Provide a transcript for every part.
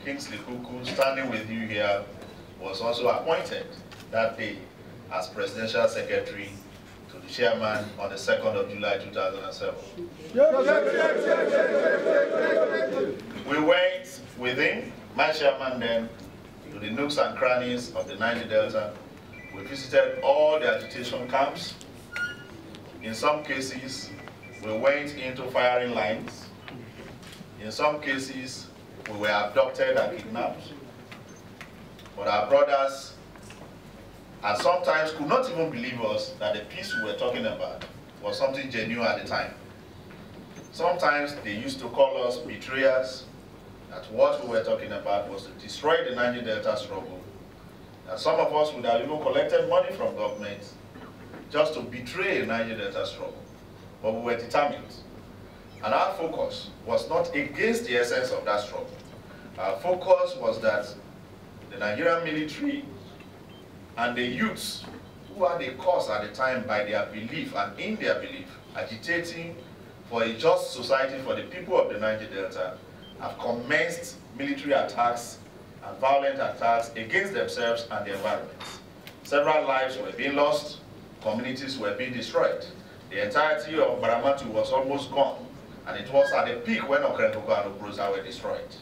Kingsley Kuku, standing with you here, was also appointed that day as Presidential Secretary to the chairman on the 2nd of July 2007. We went with him, my chairman then, to the nooks and crannies of the Niger-Delta. We visited all the agitation camps. In some cases, we went into firing lines. In some cases, we were abducted and kidnapped. But our brothers, and sometimes could not even believe us that the peace we were talking about was something genuine at the time. Sometimes they used to call us betrayers, that what we were talking about was to destroy the Niger-Delta struggle. And some of us would have even collected money from government just to betray the Niger-Delta struggle. But we were determined. And our focus was not against the essence of that struggle. Our focus was that the Nigerian military and the youths who had a cause at the time by their belief and in their belief, agitating for a just society for the people of the Niger-Delta, have commenced military attacks and violent attacks against themselves and the environment. Several lives were being lost, communities were being destroyed. The entirety of Baramatu was almost gone, and it was at the peak when Okrenkoko and Obroza were destroyed.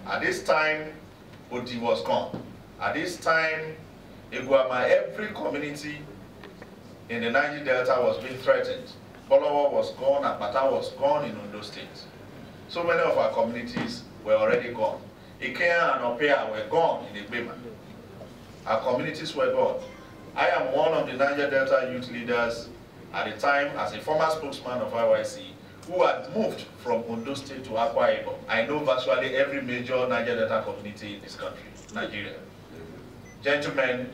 At this time, Odi was gone. At this time, Iguama, every community in the Niger-Delta was being threatened. Bolowo was gone, Apata was gone in Ondo State. So many of our communities were already gone. Ikea and Opea were gone in Igbema. Our communities were gone. I am one of the Niger-Delta youth leaders at the time as a former spokesman of IYC who had moved from Ondo State to Akwa Ibom. I know virtually every major Niger-Delta community in this country, Nigeria. Gentlemen,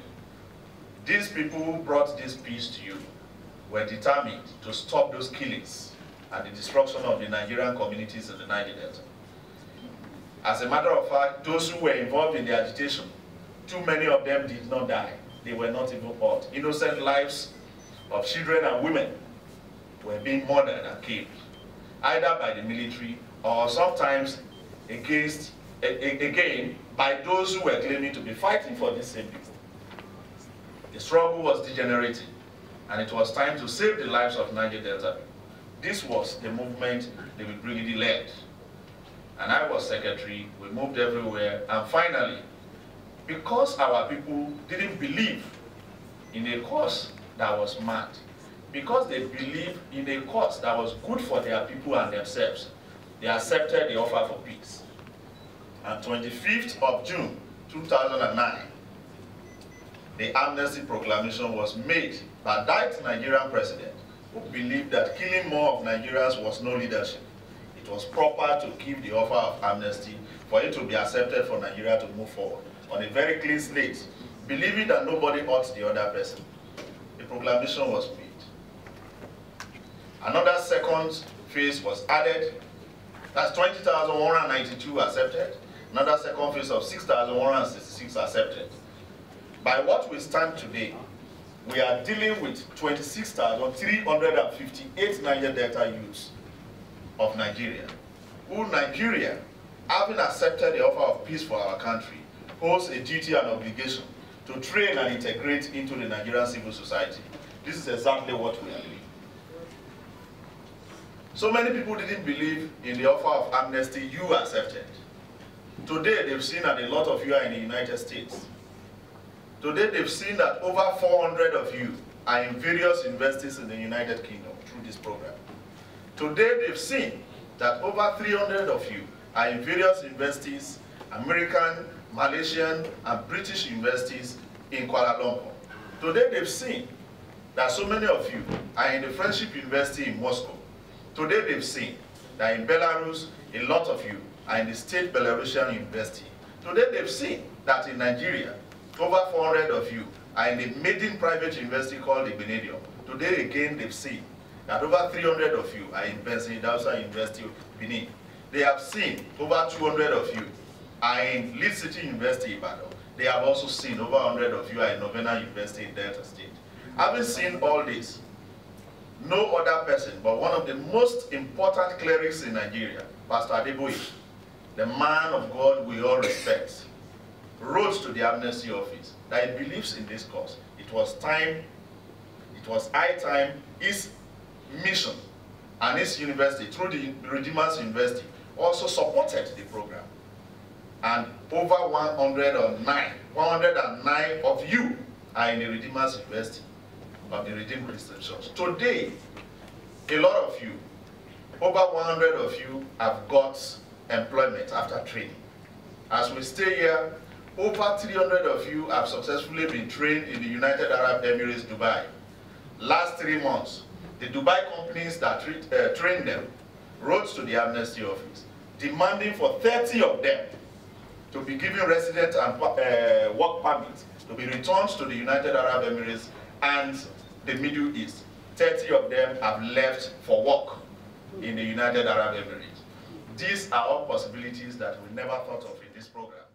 these people who brought this peace to you were determined to stop those killings and the destruction of the Nigerian communities in the Niger-Delta. As a matter of fact, those who were involved in the agitation, too many of them did not die. They were not even hurt. Innocent lives of children and women were being murdered and killed, either by the military or sometimes again by those who were claiming to be fighting for the same people. The struggle was degenerating, and it was time to save the lives of Niger-Delta. This was the movement David Brigidi led. And I was secretary, we moved everywhere, and finally, because our people didn't believe in a cause that was mad, because they believed in a cause that was good for their people and themselves, they accepted the offer for peace. On 25th of June 2009, the Amnesty proclamation was made by that Nigerian president who believed that killing more of Nigerians was no leadership. It was proper to give the offer of amnesty for it to be accepted for Nigeria to move forward on a very clean slate, believing that nobody hurt the other person. The proclamation was made. Another second phase was added. That's 20,192 accepted. Another second phase of 6,166 accepted. By what we stand today, we are dealing with 26,358 Niger-Delta youths of Nigeria, who Nigeria, having accepted the offer of peace for our country, holds a duty and obligation to train and integrate into the Nigerian civil society. This is exactly what we are doing. So many people didn't believe in the offer of amnesty you accepted. Today they've seen that a lot of you are in the United States. Today they've seen that over 400 of you are in various universities in the United Kingdom through this program. Today they've seen that over 300 of you are in various universities, American, Malaysian, and British universities in Kuala Lumpur. Today they've seen that so many of you are in the Friendship University in Moscow. Today they've seen that in Belarus, a lot of you are in the State Belarusian University. Today they've seen that in Nigeria, over 400 of you are in a maiden private university called the Benedium. Today again they've seen that over 300 of you are in Niger-Delta University of Benin. They have seen over 200 of you are in Leeds City University in Ibadan. They have also seen over 100 of you are in Novena University in Delta State. Having seen all this, no other person but one of the most important clerics in Nigeria, Pastor Adeboye, the man of God we all respect, wrote to the Amnesty office that he believes in this cause. It was time, it was high time, his mission and his university, through the Redeemers University, also supported the program. And over 109 of you are in the Redeemers University of the Redeemed Christian Church. Today, a lot of you, over 100 of you have got employment after training. As we stay here, over 300 of you have successfully been trained in the United Arab Emirates, Dubai. Last 3 months, the Dubai companies that trained them wrote to the Amnesty office demanding for 30 of them to be given resident and work permits to be returned to the United Arab Emirates and the Middle East. 30 of them have left for work in the United Arab Emirates. These are all possibilities that we never thought of in this program.